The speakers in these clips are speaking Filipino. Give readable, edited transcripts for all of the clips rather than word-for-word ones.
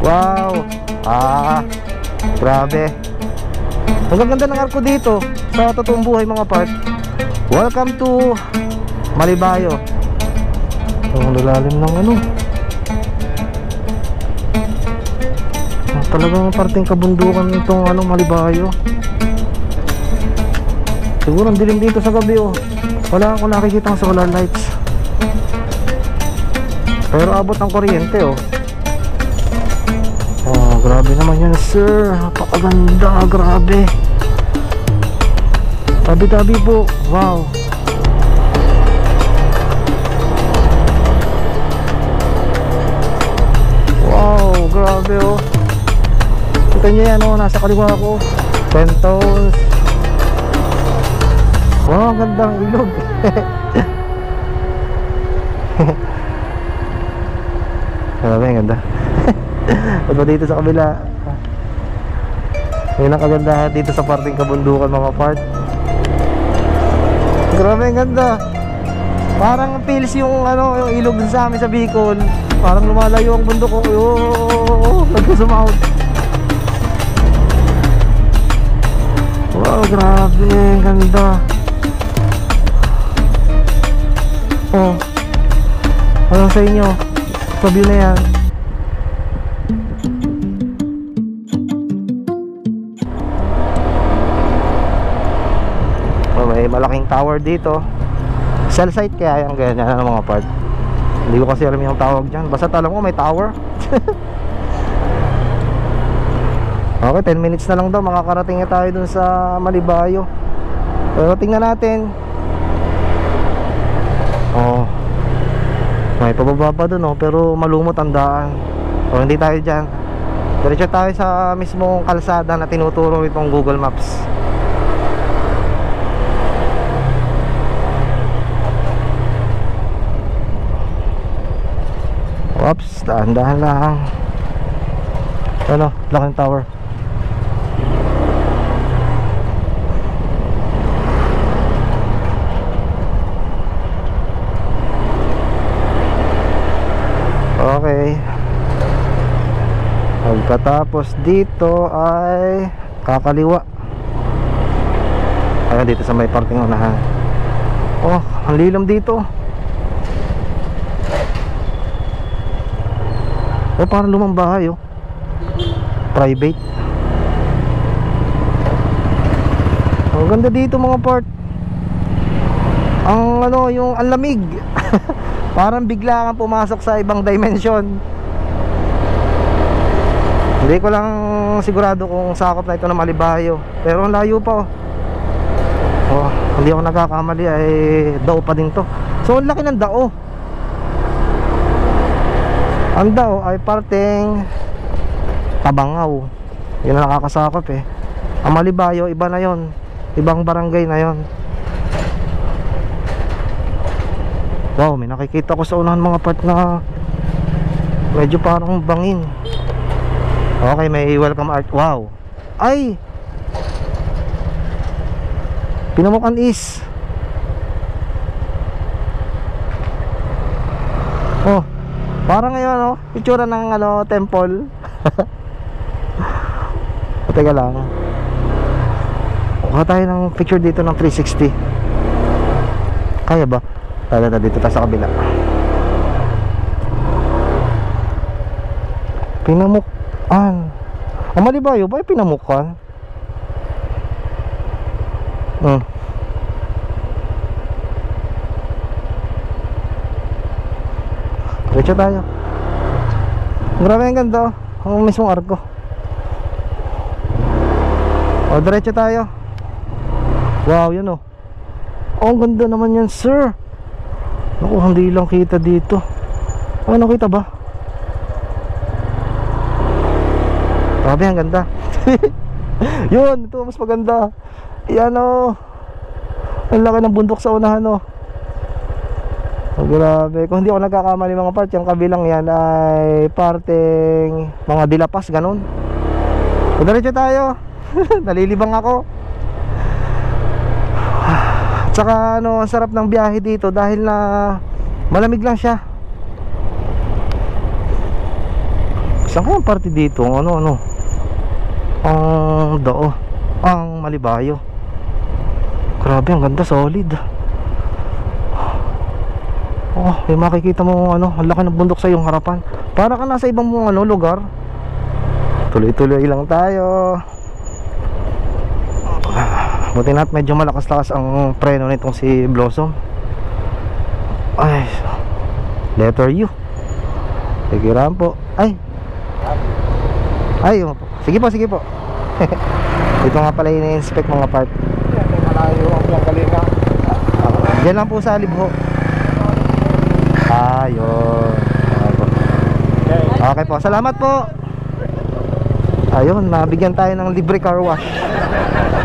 Wow. Grabe. Ang gaganda ng arko dito sa totoong buhay mga part. Welcome to Malibayo. Ang lalalim ng ano. Talagang parting kabundukan itong ano, Malibayo. Siguro ang dilim dito sa gabi oh. Wala akong nakikita sa solar lights. Pero abot ng kuryente oh. Oh, grabe naman yan sir. Napakaganda, grabe. Tabi-tabi po. Wow. Wow, grabe oh. Kita nyo yan oh, nasa kaliwa ko. Pentos. Wow, gandang ilog. Grabe, ganda. Ito dito sa kabila. Yun ang kagandahan dito sa parting kabundukan mga part. Grabe, ganda. Parang feels yung ano, yung ilog sa amin sa Bicol. Parang lumalayo ang bundok ko. Nagkasumahod. Wow, grabe, ganda. Oh, walang sa inyo sa view na yan. Oh, may malaking tower dito. Cell site kaya yung ganyan ng mga part. Hindi ko kasi alam yung tawag dyan. Basta alam ko may tower. Okay, 10 minutes na lang daw makakarating na tayo dun sa Malibayo. Pero tingnan natin. Oh, may pababa pa dun oh, pero malumot ang daan. So hindi tayo dyan. Diretso tayo sa mismong kalsada na tinuturo itong Google Maps. Oops, dahan-dahan lang. Ano, laking tower. Okay. Pagkatapos dito ay kakaliwa. Ayun dito sa may parking unahan. Oh, ang lilam dito. Oh, parang lumang bahay oh. Private. Ang ganda dito mga part. Ang ano, yung ang lamig. Parang bigla kang pumasok sa ibang dimension. Hindi ko lang sigurado kung sakop na ito ng Malibayo. Pero ang layo pa oh. Oh, hindi ako nagkakamali ay dao pa din to. So ang laki ng dao. Ang dao ay parting Tabangaw. Yun ang nakakasakop eh. Ang Malibayo iba na yon. Ibang barangay na yon. Wow, may nakikita ko sa unahan mga part na medyo parang bangin. Okay, may welcome art. Wow. Ay, Pinamukan is. Oh, parang ngayon oh, itsura ng ano, temple. Teka lang. Kuha tayo ng picture dito ng 360. Kaya ba? Tala na dito tayo sa kabila. Pinamukan. Ang Malibayo ba ay pinamukan? Diretso tayo. Grabe ang ganda oh. Ang mismong arko. O, diretso tayo. Wow, yun oh. Oh, ang ganda naman yan, sir. Naku, hindi lang kita dito. Oh, nakita ba? Grabe, ang ganda. Yun, ito mas maganda. Yan oh. Ang laki ng bundok sa unahan oh. Oh, grabe. Kung hindi ako nagkakamali mga part, yung kabilang yan ay parting mga dilapas, ganun. So, diretso tayo. Nalilibang ako. Tsaka ano, ang sarap ng biyahe dito dahil na malamig lang siya. Saan ko ang party dito? Ano? Ang Dao. Ang Malibayo. Grabe, ang ganda, solid. Oh, may makikita mo ang laki ng bundok sa iyong harapan. Para ka nasa ibang lugar. Tuloy-tuloy lang tayo. Buti na't medyo malakas-lakas ang preno nitong si Blossom. Ay, letter U. Sige po. Ay, sige po. Ito nga pala ini-inspect mga part. Malayo ang yung kalina. Diyan lang po sa Libho. Ayun. Okay po, salamat po. Ayun, nabigyan tayo ng libre car wash.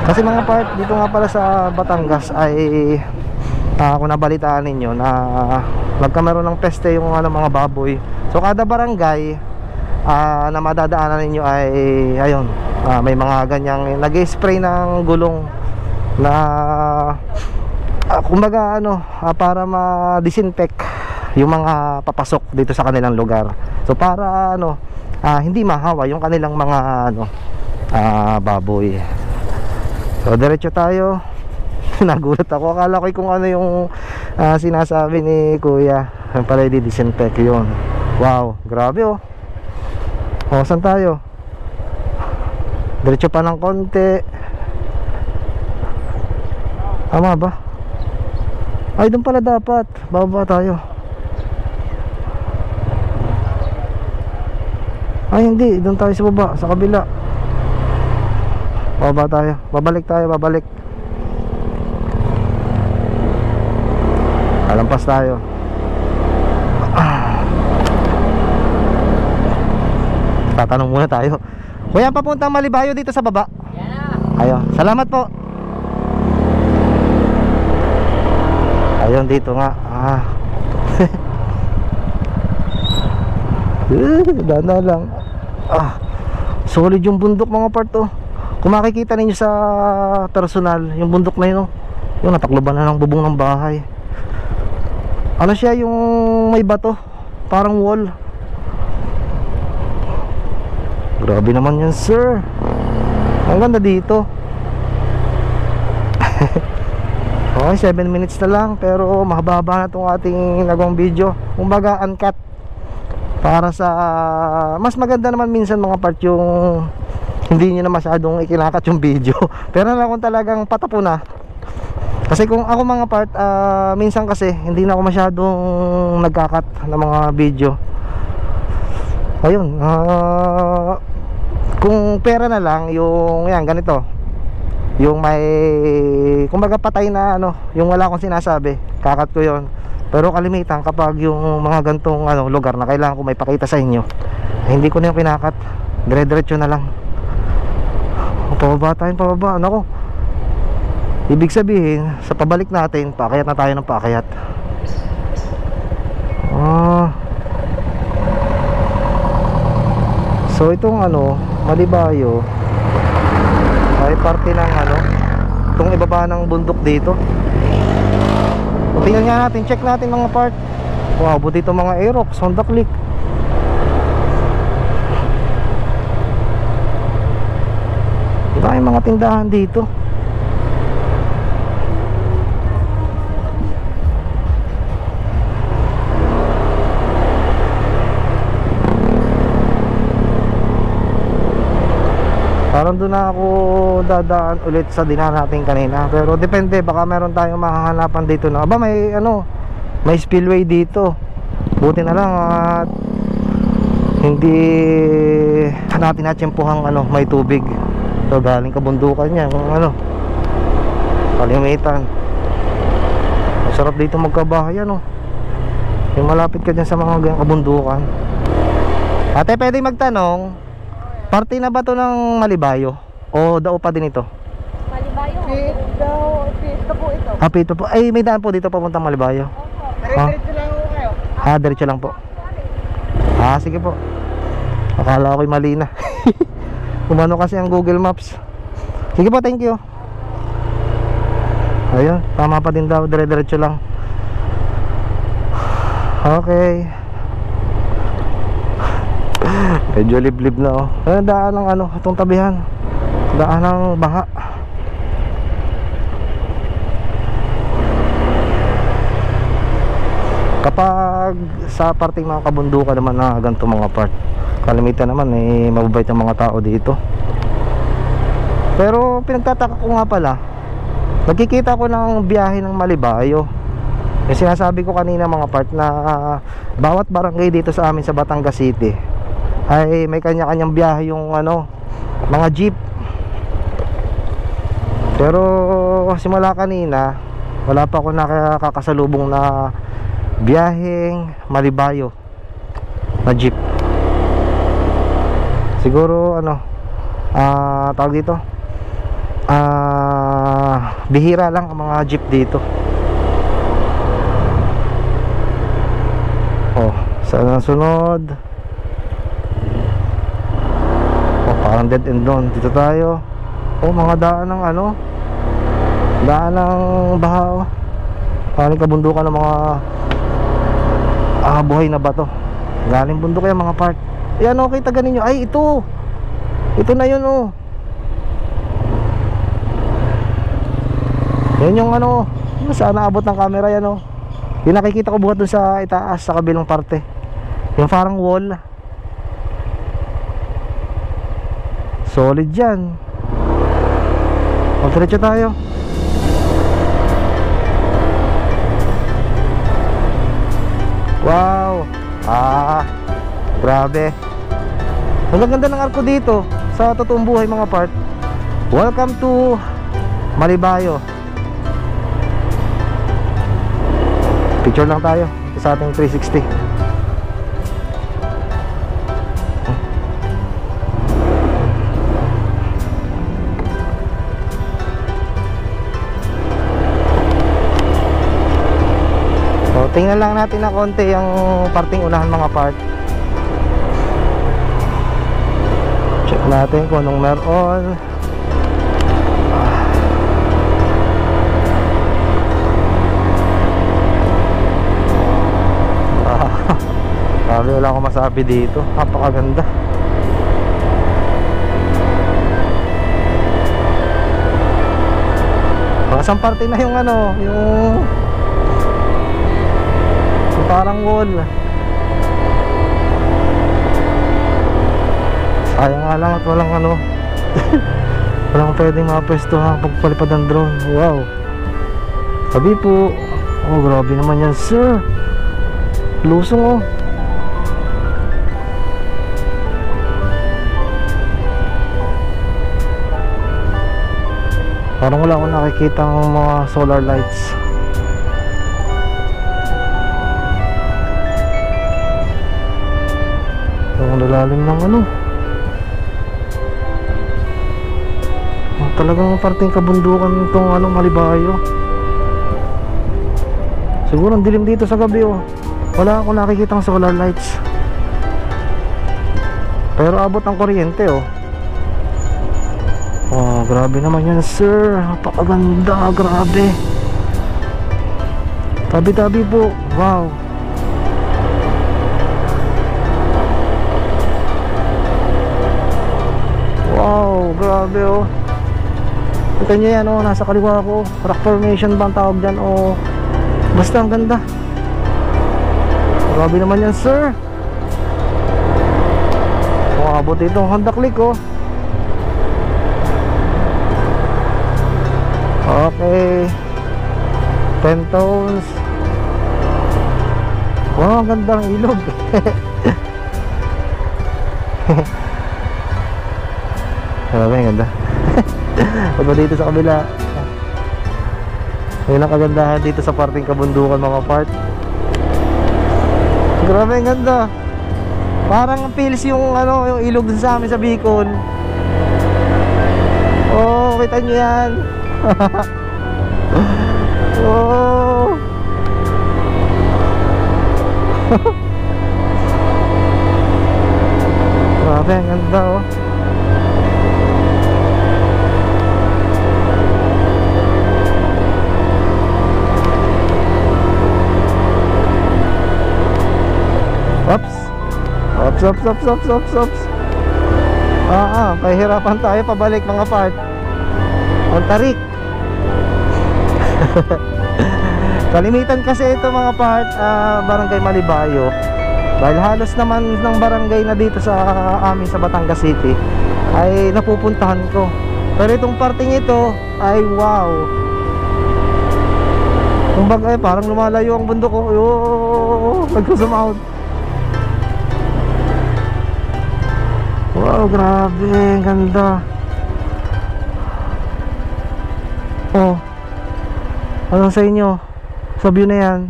Kasi mga part, dito nga pala sa Batangas ay kung nabalitaan ninyo na nagkameron ng peste yung mga baboy. So kada barangay na madadaanan ninyo ay ayun, may mga ganyang nag-spray ng gulong na kumbaga para ma-disinfect yung mga papasok dito sa kanilang lugar. So para hindi mahawa yung kanilang mga baboy. So diretso tayo. Nagulat ako, akala ko kung ano yung sinasabi ni kuya. Pala i-disinfect yun. Wow, grabe oh. Saan tayo? Diretso pa ng konti. Tama ba? Ay, doon pala dapat. Bababa tayo. Ay, hindi. Doon tayo sa baba, sa kabila. Bababa tayo. Babalik. Alampas tayo. Tatanong muna tayo. Kuya, papuntang Malibayo dito sa baba? Yeah. Ayun, salamat po. Ayun, dito nga. Dana lang. Solid yung bundok mga part to. Kung makikita ninyo sa personal, yung bundok na yun, yung natakloban na ng bubong ng bahay. Ano siya, yung may bato, parang wall. Grabe naman yan, sir. Ang ganda dito. Okay, 7 minutes na lang, pero mahaba-haba na itong ating nagawang video. Kumbaga uncut. Para sa mas maganda naman minsan mga part yung hindi nyo na masyadong ikinakat yung video. Pero na kung talagang patapo na. Kasi kung ako mga part, minsan kasi hindi na ako masyadong nagkakat ng mga video. Ayun, kung pera na lang yung yan ganito, yung may kumbaga patay na yung wala akong sinasabi, kakat ko yon. Pero kalimitan kapag yung mga gantong lugar na kailangan ko may pakita sa inyo, hindi ko na yung pinakat, dire-diretso na lang. Pababa tayo, pababa. Nako, ibig sabihin sa pabalik natin, paakayat na tayo ng paakayat. So itong Malibayo ay parte ng itong ibaba ng bundok dito. So, tingnan nga natin, check natin mga part. Wow, buti itong mga Aerox, Honda Click. Diba yung mga tindahan dito? Parang doon na ako dadaan ulit sa dinaan natin kanina. Pero depende, baka meron tayong mahahanapan dito na may spillway dito. Buti na lang at hindi natin natsempuhang may tubig. So galing kabundukan niya kung kalimitan. Masarap dito magkabahay yung malapit ka dyan sa mga kabundukan. Ate, pwede magtanong, parte na ba to ng Malibayo? O Dao pa din ito? Malibayo. Pito po ito. Pito po. Ay, may daan po dito papuntang Malibayo. Diretso lang ako kayo. Diretso lang po. Sige po. Akala ko'y mali na. Kumano kasi ang Google Maps. Sige po, thank you. Ayun, tama pa din daw, dire-diretso lang. Okay. Medyo liblib na oh. Daan ng ano, itong tabihan. Daan ng baha. Kapag sa parting mga kabundukan naman na ganito mga part, kalimitan naman mababait ang mga tao dito. Pero pinagtataka ko nga pala, nagkikita ko ng biyahe ng Malibayo. Yung sinasabi ko kanina mga part na bawat barangay dito sa amin sa Batangas City ay may kanya-kanyang biyahe yung ano, mga jeep. Pero simula kanina wala pa ako nakakasalubong na biyaheng Malibayo na jeep. Siguro ano, tawag dito, bihira lang ang mga jeep dito. Oh, saan ang sunod? Oh, parang dead end doon. Dito tayo. Oh, mga daan ng ano, daan ng baha oh. Parang kabundukan ng mga buhay na bato. Galing bundok yan mga part. Yan okay, taga ninyo. Ay ito na yun oh. Yan yung ano, saan naabot ng camera yan oh. Yung nakikita ko buhat dun sa itaas sa kabilang parte, yung parang wall. Solid yan. Diretso tayo. Wow. Grabe. Ang ganda ng arko dito sa totoong buhay mga part. Welcome to Malibayo. Picture lang tayo sa ating 360. So, tingnan lang natin na konti yung parting unahan mga part. Check natin kung anong meron. Wala akong masabi dito. Napakaganda. Masang parte na yung ano, yung parang wall. Sayang nga lang at walang ano walang pwedeng mapwestuhan pagpalipad ng drone. Wow. Sabi po, oh grabe naman yan sir. Lusong oh. Parang wala akong nakikita ng mga solar lights. Ang lalalim ng ano. Talagang parting kabundukan itong ano, Malibayo. Siguro ang dilim dito sa gabi oh. Wala akong nakikita ng solar lights. Pero abot ang kuryente oh. Oh, grabe naman yan sir. Napakaganda, grabe. Tabi-tabi po. Wow. Wow, grabe oh. Kita nyo yan oh, nasa kaliwa ko. Rock formation ba ang tawag dyan oh. Basta ang ganda. Grabe naman yan sir. Oh, abot dito ang handaklik oh. Okay, 10 tones. Wow, ang ganda ng ilog. Grabe, ang ganda. Pag dito sa kabila, yun ang kagandahan dito sa parting kabundukan mga part. Grabe, ang ganda. Parang feels yung ano, yung ilog dun sa amin sa Bicol. Oh, kita nyo yan. Oh. Grabe, ang ganda oh. Oops. Sops. Pahirapan tayo pabalik mga part. Ang tarik. Kalimitan kasi ito mga part, Barangay Malibayo. Dahil halos naman ng barangay na dito sa amin sa Batangas City ay napupuntahan ko. Pero itong parting ito ay wow. Kumbaga parang lumalayo ang bundok ko. Nag-zoom out. Wow, grabe, ang ganda. Oh, ano sa inyo? Sa view na yan.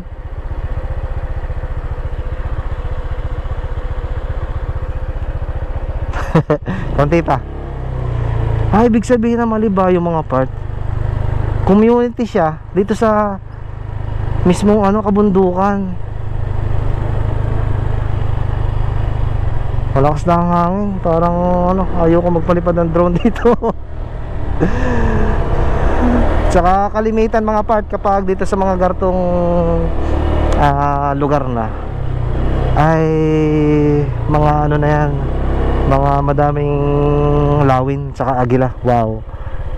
Konti pa. Ibig sabihin na Malibayo mga part, community siya dito sa mismong kabundukan. Malakas na ang hangin. Parang ayoko magpalipad ng drone dito. Tsaka kalimitan mga part kapag dito sa mga gartong lugar na ay mga na yan, mga madaming lawin tsaka agila. Wow,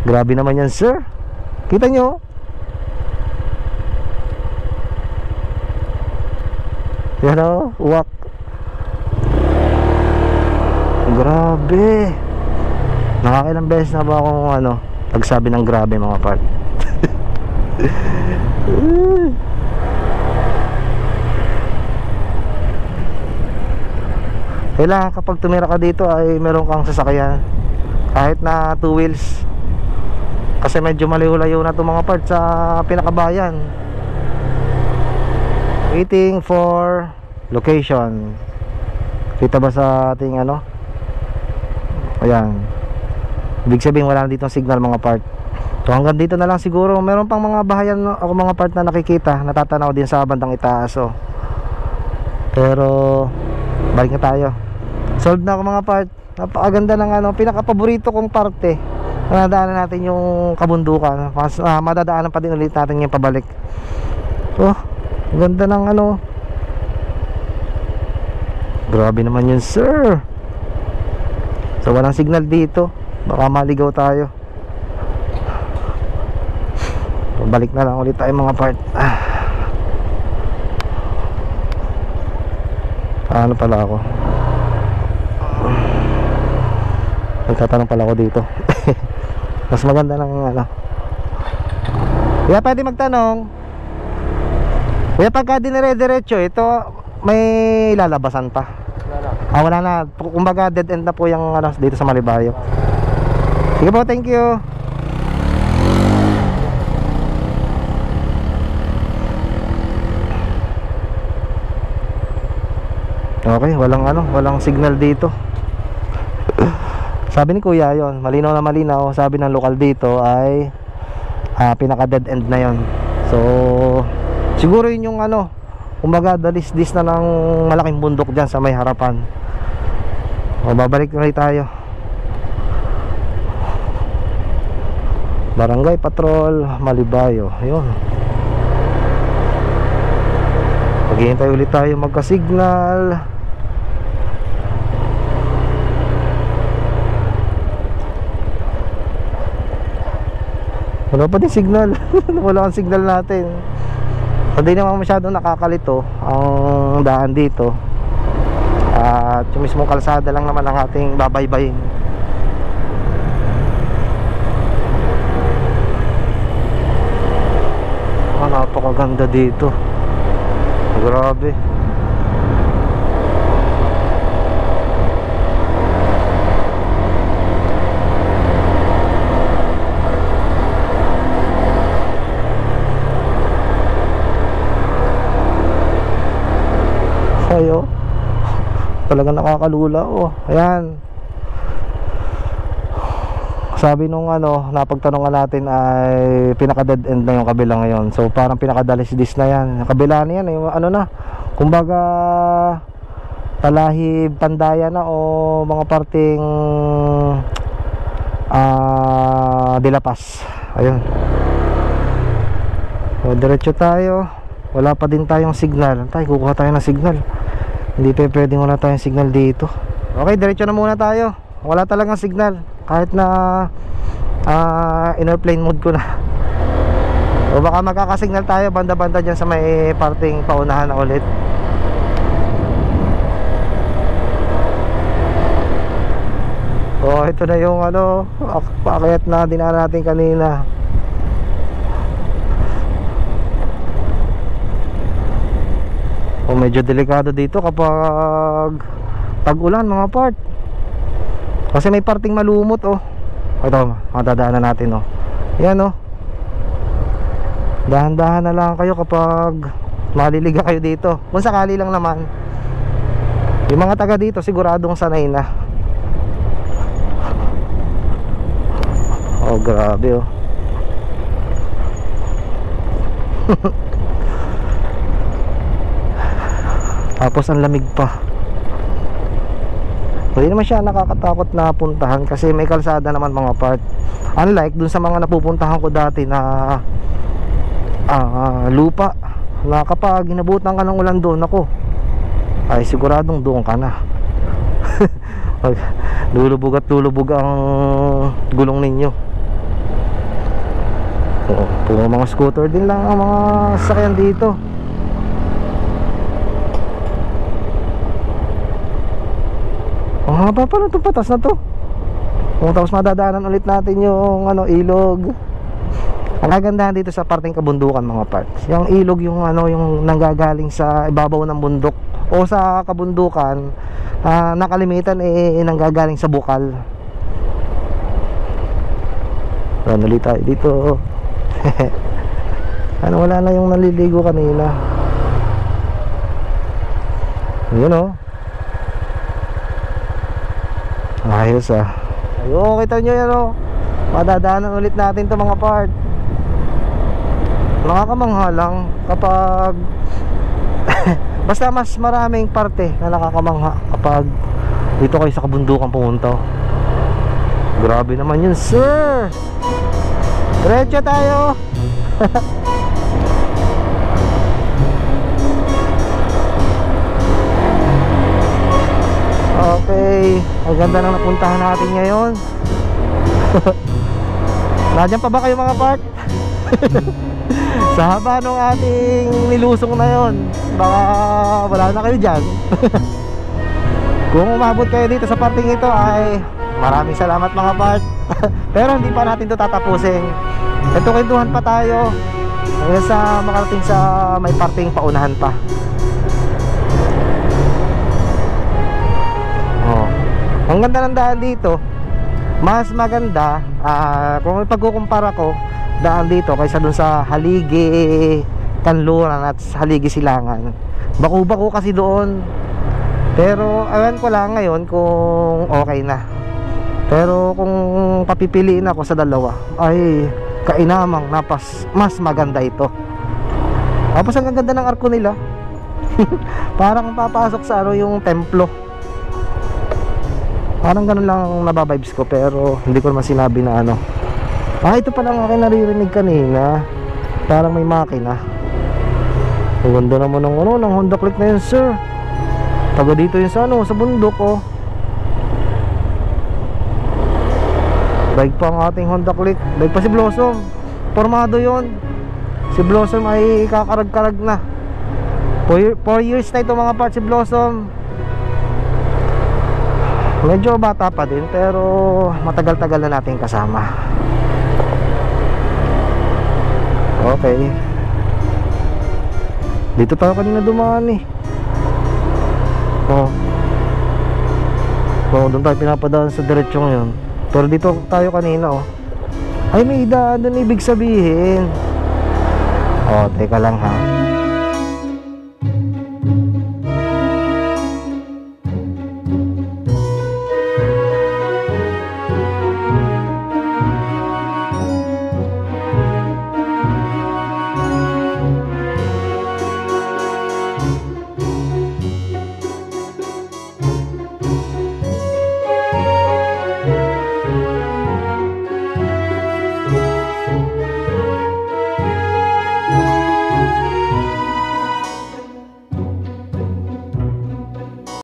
grabe naman yan sir. Kita nyo? Yan o, uwak. Grabe. Nakakailang beses na ba akong nagsabi ng grabe mga part. Kailangan kapag tumira ka dito ay meron kang sasakyan kahit na 2 wheels, kasi medyo malayo-layo na itong mga part sa pinakabayan. Waiting for location. Kita ba sa ating ayan, ibig sabihin wala na dito signal mga part. So hanggang dito na lang siguro. Meron pang mga bahayan ako mga part na nakikita, natatanaw din sa bandang itaas. Pero balik na tayo. Solved na ako mga part. Napakaganda ng pinakapaborito kong parte. Nadaanan natin yung kabundukan. Madadaanan pa din ulit natin yung pabalik. Oh, ganda ng grabe naman yun sir. So walang signal dito, baka maligaw tayo. Balik na lang ulit tayo mga part. Ano pala ako? Nagtatanong pala ako dito. Mas maganda ng Kuya, pwede magtanong. Kuya, pagka dinire-diretso ito, may lalabasan pa? Wala na. Kumbaga dead end na po yung dito sa Malibayo. Sige po, thank you. Okay, walang signal dito. Sabi ni kuya yon, malinaw na malinaw. Sabi ng lokal dito ay pinaka dead end na yon. So siguro yun yung kumbaga dalis-dis na ng malaking bundok dyan sa may harapan. Babalik ulit tayo. Barangay Patrol Malibayo. Ayun, maghihintay ulit tayo magka-signal. Wala pa din signal. Wala ang signal natin. Hindi naman masyadong nakakalito ang daan dito. At yung mismong kalsada lang naman ang ating babaybayin. Napakaganda dito. Grabe. Ayo, talagang nakakalula. Ayan. Sabi nung napagtanongan natin ay pinaka dead end na yung kabila ngayon. So parang pinakadalis-dis na yan. Kabila na yan yung kumbaga Talahib, Pandaya na o mga parting Dilapas. Ayun. So diretso tayo. Wala pa din tayong signal. Kukuha tayo ng signal. Hindi pa pwedeng wala tayong signal dito. Okay, diretso na muna tayo. Wala talagang signal kahit na in airplane mode ko na. O baka magkakasignal tayo banda-banda dyan sa may parting paunahan na ulit. Oh, ito na yung ano, paakyat na dinaan natin kanina. Oh, medyo delikado dito kapag tag-ulan mga part. Kasi may parting malumot oh. Ito, madadaanan natin oh. Yan oh. Dahan-dahan na lang kayo kapag maliliga kayo dito. Kung sakali lang naman. Yung mga taga dito siguradong sanay na. Oh, grabe oh. Tapos ang lamig pa. Hindi naman siya nakakatakot na puntahan kasi may kalsada naman mga part. Unlike dun sa mga napupuntahan ko dati na lupa, na kapag inabutan ka ng ulan doon, ako ay siguradong doon ka na. Lulubog at lulubog ang gulong ninyo. Puro mga scooter din lang ang mga sasakyan dito. Ang haba pala itong patas na to. Kung tapos madadaanan ulit natin yung ano, ilog. Ang kagandahan dito sa parting kabundukan mga parts, yung ilog yung ano, yung nanggagaling sa ibabaw ng bundok o sa kabundukan, nakalimitan nanggagaling sa bukal. Ano ulit tayo dito. Ano, wala na yung naliligo kanina. Yun oh. Ayos ah. Ayun, kita nyo yan oh. Madadaanan ulit natin to mga part. Nakakamangha lang kapag basta mas maraming parte na nakakamangha kapag dito kayo sa kabundukan pumunta. Grabe naman yun sir. Diretso tayo. Okay, ang ganda ng napuntahan natin ngayon. Nandiyan pa ba kayo mga part? Sa haba nung ating nilusong na yon, baka wala na kayo dyan. Kung umabot kayo dito sa parting ito ay maraming salamat mga part. Pero hindi pa natin ito tatapusin. Ito, kwentuhan pa tayo hanggang sa makarating sa may parting paunahan pa. Ang ganda ng daan dito. Mas maganda kung ipagkukumpara ko daan dito kaysa dun sa Haligi Kanluran at Haligi Silangan. Baku-bako kasi doon. Pero awan ko lang ngayon kung okay na. Pero kung papipiliin ako sa dalawa, ay kainamang mas maganda ito. Tapos ang ganda ng arko nila. Parang papasok sa ano, yung templo. Parang ganun lang nababibes ko, pero hindi ko naman sinabi na ano. Ito pa lang akin naririnig kanina. Parang may makina. Ang ganda naman ng ano, ng Honda Click na yun sir. Taga dito yun sa ano, sa bundok oh. Daig pa ang ating Honda Click. Daig pa si Blossom. Formado yun. Si Blossom ay kakarag-karag na. 4 years na ito mga parts si Blossom. Medyo bata pa din pero matagal-tagal na natin kasama. Okay. Dito tayo kanina dumaan eh. Oh, doon tayo pinapadaan sa diretsyo ngayon. Pero dito tayo kanina oh. Ay, may daan doon ibig sabihin. Oh, teka lang ha.